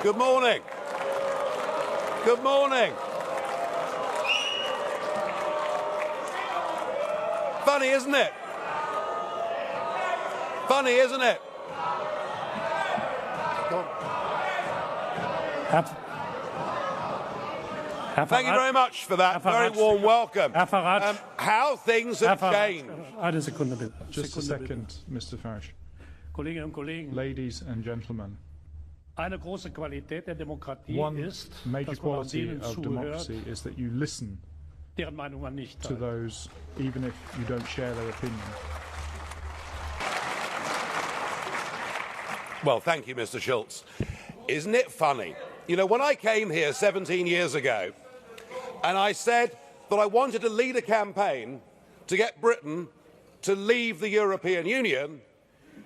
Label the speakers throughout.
Speaker 1: Good morning. Good morning. Funny, isn't it? Funny, isn't it? Thank you very much for that very warm welcome. How things have changed.
Speaker 2: Just a second, Mr. Farage. Ladies and gentlemen, one major quality of democracy is that you listen to those, even if you don't share their opinion.
Speaker 1: Well, thank you, Mr. Schulz. Isn't it funny? You know, when I came here 17 years ago, and I said that I wanted to lead a campaign to get Britain to leave the European Union,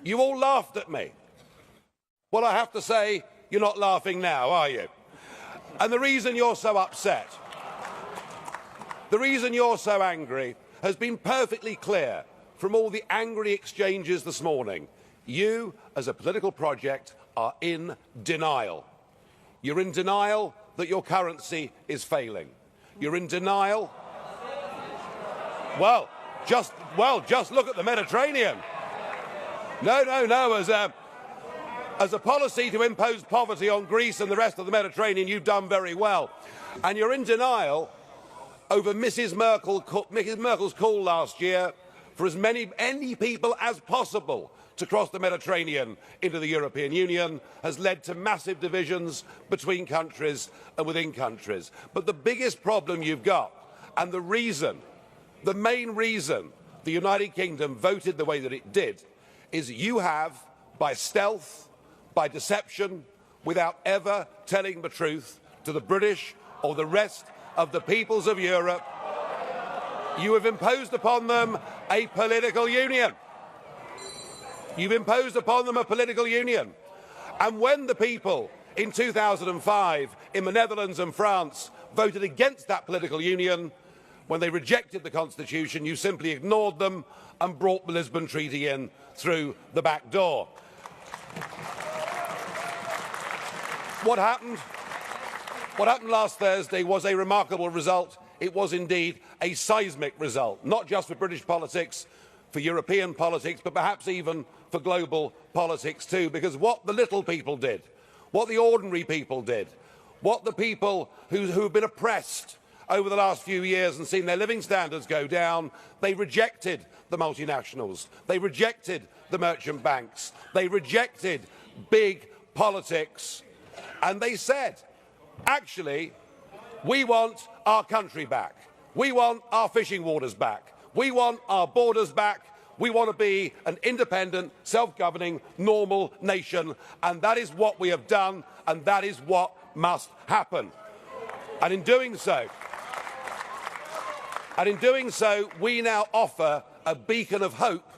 Speaker 1: you all laughed at me. Well, I have to say, you're not laughing now, are you? And the reason you're so upset, the reason you're so angry, has been perfectly clear from all the angry exchanges this morning. You, as a political project, are in denial. You're in denial that your currency is failing. You're in denial. Well, just look at the Mediterranean. No. As a policy to impose poverty on Greece and the rest of the Mediterranean, you've done very well. And you're in denial over Mrs. Merkel's call last year for as many people as possible to cross the Mediterranean into the European Union has led to massive divisions between countries and within countries. But the biggest problem you've got, and the main reason the United Kingdom voted the way that it did, is you have, by stealth, by deception, without ever telling the truth to the British or the rest of the peoples of Europe, you have imposed upon them a political union. You've imposed upon them a political union. And when the people in 2005 in the Netherlands and France voted against that political union, when they rejected the Constitution, you simply ignored them and brought the Lisbon Treaty in through the back door. What happened last Thursday was a remarkable result. It was indeed a seismic result, not just for British politics, for European politics, but perhaps even for global politics too, because what the little people did, what the ordinary people did, what the people who have been oppressed over the last few years and seen their living standards go down, they rejected the multinationals, they rejected the merchant banks, they rejected big politics, and they said, actually, we want our country back, we want our fishing waters back, we want our borders back, we want to be an independent, self-governing, normal nation, and that is what we have done, and that is what must happen. And in doing so, we now offer a beacon of hope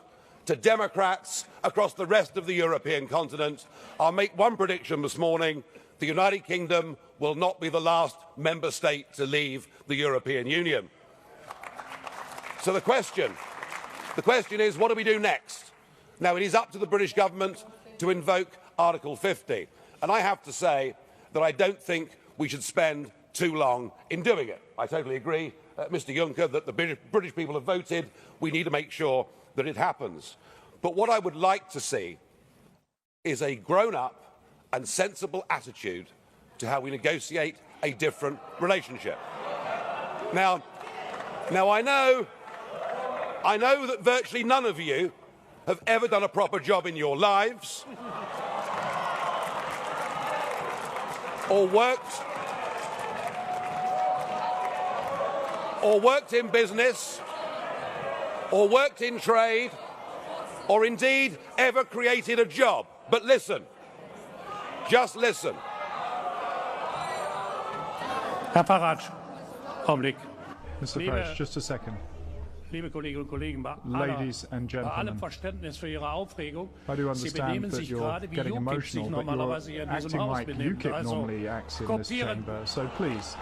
Speaker 1: to Democrats across the rest of the European continent. I'll make one prediction this morning. The United Kingdom will not be the last member state to leave the European Union. So the question is, what do we do next? Now, it is up to the British government to invoke Article 50. And I have to say that I don't think we should spend too long in doing it. I totally agree, Mr. Juncker, that the British people have voted. We need to make sure that it happens. But what I would like to see is a grown-up and sensible attitude to how we negotiate a different relationship. Now I know that virtually none of you have ever done a proper job in your lives or worked in business or worked in trade or indeed ever created a job. But listen, just listen.
Speaker 2: Herr Farage, Augenblick. Mr. Farage, just a second. Ladies and gentlemen, I do understand that you're getting emotional, but you're acting like UKIP normally acts in this chamber, so please.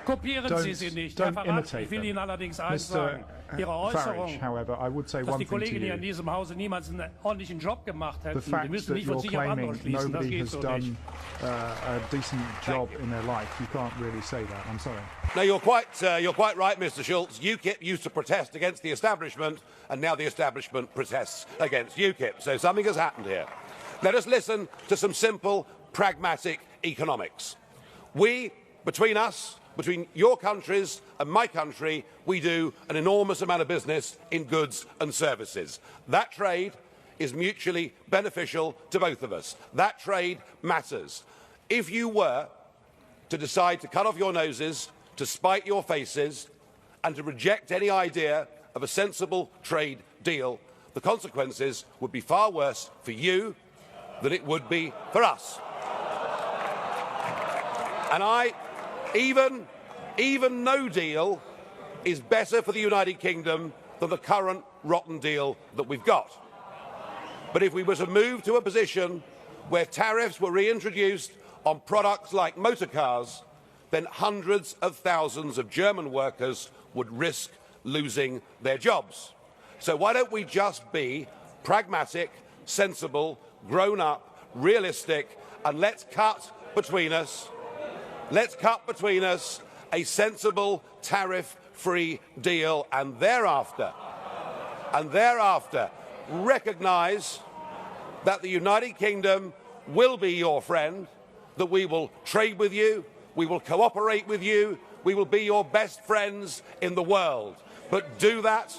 Speaker 3: Kopieren Sie sie nicht, Herr Farage. Ich will Ihnen allerdings eins sagen. Ihre Äußerung,
Speaker 2: Farage, however, I would say
Speaker 3: dass
Speaker 2: one
Speaker 3: die
Speaker 2: thing to
Speaker 3: Kollegen hier
Speaker 2: you.
Speaker 3: in diesem Hause niemals einen ordentlichen Job gemacht hätten,
Speaker 2: The
Speaker 3: die
Speaker 2: fact
Speaker 3: müssen
Speaker 2: that
Speaker 3: nicht von
Speaker 2: you're
Speaker 3: sich auf andere
Speaker 2: claiming
Speaker 3: schließen. Das
Speaker 2: nobody
Speaker 3: geht
Speaker 2: has
Speaker 3: so
Speaker 2: done
Speaker 3: nicht.
Speaker 2: a decent job in their life, you can't really say that. I'm sorry.
Speaker 1: No, you're quite right, Mr. Schulz. UKIP used to protest against the establishment, and now the establishment protests against UKIP. So something has happened here. Let us listen to some simple, pragmatic economics. We, between us, between your countries and my country, we do an enormous amount of business in goods and services. That trade is mutually beneficial to both of us. That trade matters. If you were to decide to cut off your noses, to spite your faces, and to reject any idea of a sensible trade deal, the consequences would be far worse for you than it would be for us. And even no deal is better for the United Kingdom than the current rotten deal that we've got. But if we were to move to a position where tariffs were reintroduced on products like motor cars, then hundreds of thousands of German workers would risk losing their jobs. So why don't we just be pragmatic, sensible, grown up, realistic, and let's cut between us a sensible tariff-free deal, and thereafter recognise that the United Kingdom will be your friend, that we will trade with you, we will cooperate with you, we will be your best friends in the world. But do that,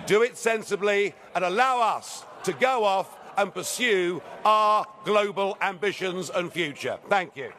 Speaker 1: do it sensibly, and allow us to go off and pursue our global ambitions and future. Thank you.